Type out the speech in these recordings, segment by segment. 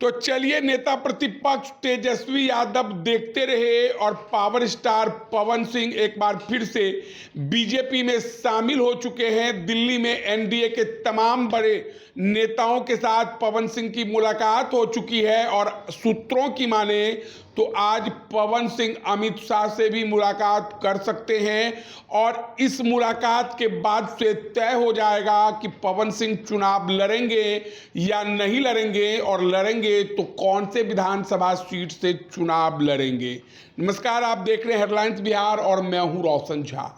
तो चलिए, नेता प्रतिपक्ष तेजस्वी यादव देखते रहे और पावर स्टार पवन सिंह एक बार फिर से बीजेपी में शामिल हो चुके हैं। दिल्ली में एनडीए के तमाम बड़े नेताओं के साथ पवन सिंह की मुलाकात हो चुकी है और सूत्रों की माने तो आज पवन सिंह अमित शाह से भी मुलाकात कर सकते हैं और इस मुलाकात के बाद से तय हो जाएगा कि पवन सिंह चुनाव लड़ेंगे या नहीं लड़ेंगे, और लड़ेंगे तो कौन से विधानसभा सीट से चुनाव लड़ेंगे। नमस्कार, आप देख रहे हैं हेडलाइंस बिहार और मैं हूं रोशन झा।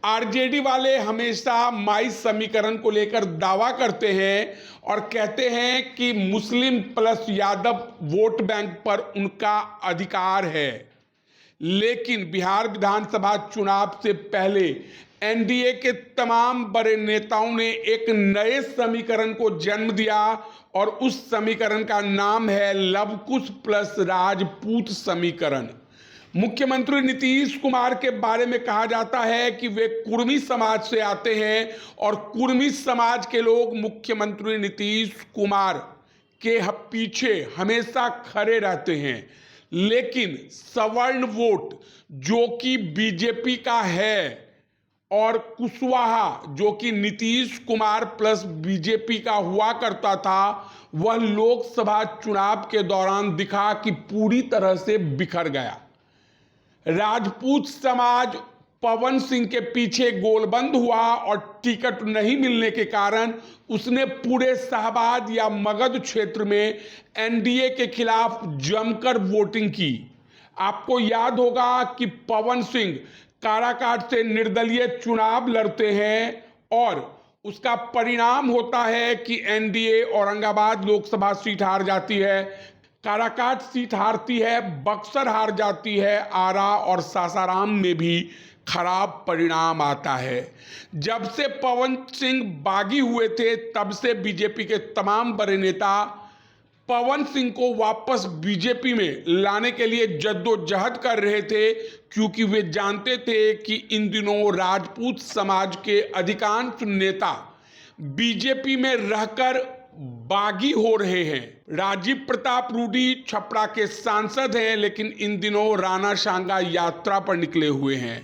आरजेडी वाले हमेशा माई समीकरण को लेकर दावा करते हैं और कहते हैं कि Muslim plus Yadav vote bank पर उनका अधिकार है, लेकिन बिहार विधानसभा चुनाव से पहले एनडीए के तमाम बड़े नेताओं ने एक नए समीकरण को जन्म दिया और उस समीकरण का नाम है लवकुश प्लस राजपूत समीकरण। मुख्यमंत्री नीतीश कुमार के बारे में कहा जाता है कि वे कुर्मी समाज से आते हैं और कुर्मी समाज के लोग मुख्यमंत्री नीतीश कुमार के पीछे हमेशा खड़े रहते हैं, लेकिन सवर्ण वोट जो कि बीजेपी का है और कुशवाहा जो कि नीतीश कुमार प्लस बीजेपी का हुआ करता था, वह लोकसभा चुनाव के दौरान दिखा कि पूरी तरह से बिखर गया। राजपूत समाज पवन सिंह के पीछे गोलबंद हुआ और टिकट नहीं मिलने के कारण उसने पूरे शाहबाद या मगध क्षेत्र में एनडीए के खिलाफ जमकर वोटिंग की। आपको याद होगा कि पवन सिंह काराकाट से निर्दलीय चुनाव लड़ते हैं और उसका परिणाम होता है कि एनडीए औरंगाबाद लोकसभा सीट हार जाती है, काराकाट सीट हारती है, बक्सर हार जाती है, आरा और सासाराम में भी खराब परिणाम आता है। जब से पवन सिंह बागी हुए थे तब से बीजेपी के तमाम बड़े नेता पवन सिंह को वापस बीजेपी में लाने के लिए जद्दोजहद कर रहे थे, क्योंकि वे जानते थे कि इन दिनों राजपूत समाज के अधिकांश नेता बीजेपी में रहकर बागी हो रहे हैं। राजीव प्रताप रूडी छपरा के सांसद हैं, लेकिन इन दिनों राणा सांगा यात्रा पर निकले हुए हैं।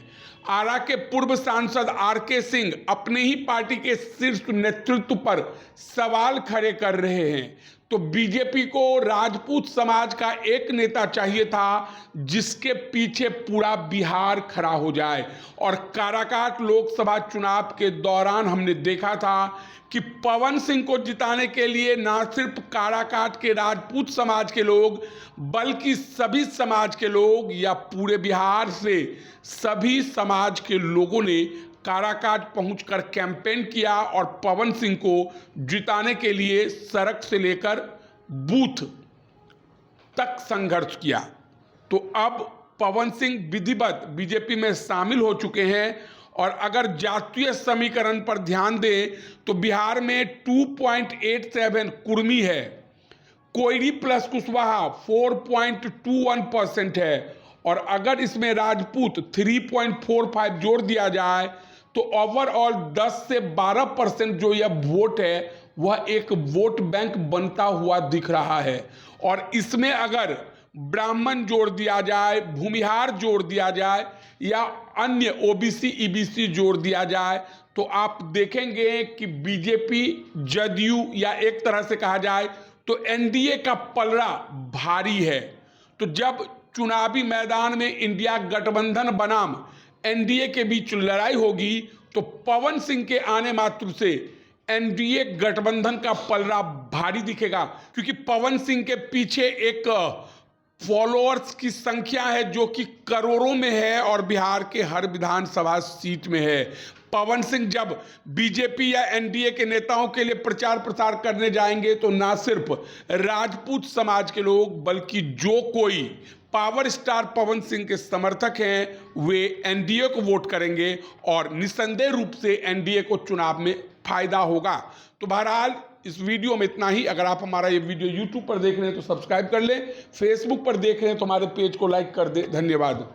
आरा के पूर्व सांसद आरके सिंह अपने ही पार्टी के शीर्ष नेतृत्व पर सवाल खड़े कर रहे हैं। तो बीजेपी को राजपूत समाज का एक नेता चाहिए था जिसके पीछे पूरा बिहार खड़ा हो जाए, और काराकाट लोकसभा चुनाव के दौरान हमने देखा था कि पवन सिंह को जिताने के लिए न सिर्फ काराकाट के राजपूत समाज के लोग बल्कि सभी समाज के लोग या पूरे बिहार से सभी समाज के लोगों ने काराकाट पहुंचकर कैंपेन किया और पवन सिंह को जिताने के लिए सड़क से लेकर बूथ तक संघर्ष किया। तो अब पवन सिंह विधिवत बीजेपी में शामिल हो चुके हैं और अगर जातीय समीकरण पर ध्यान दें तो बिहार में 2.87 कुर्मी है, कोयरी प्लस कुशवाहा 4.21% है, और अगर इसमें राजपूत 3.45 जोड़ दिया जाए तो ओवरऑल 10 से 12% जो यह वोट है वह एक वोट बैंक बनता हुआ दिख रहा है। और इसमें अगर ब्राह्मण जोड़ दिया जाए, भूमिहार जोड़ दिया जाए या अन्य ओबीसी ईबीसी जोड़ दिया जाए तो आप देखेंगे कि बीजेपी जदयू या एक तरह से कहा जाए तो एनडीए का पलड़ा भारी है। तो जब चुनावी मैदान में इंडिया गठबंधन बनाम एनडीए के बीच लड़ाई होगी तो पवन सिंह के आने मात्र से एनडीए गठबंधन का पलड़ा भारी दिखेगा, क्योंकि पवन सिंह के पीछे एक फॉलोअर्स की संख्या है जो कि करोड़ों में है और बिहार के हर विधानसभा सीट में है। पवन सिंह जब बीजेपी या एनडीए के नेताओं के लिए प्रचार प्रसार करने जाएंगे तो ना सिर्फ राजपूत समाज के लोग बल्कि जो कोई पावर स्टार पवन सिंह के समर्थक हैं वे एनडीए को वोट करेंगे और निस्संदेह रूप से एनडीए को चुनाव में फायदा होगा। तो बहरहाल इस वीडियो में इतना ही। अगर आप हमारा ये वीडियो यूट्यूब पर देख रहे हैं तो सब्सक्राइब कर लें, फेसबुक पर देख रहे हैं तो हमारे पेज को लाइक कर दें। धन्यवाद।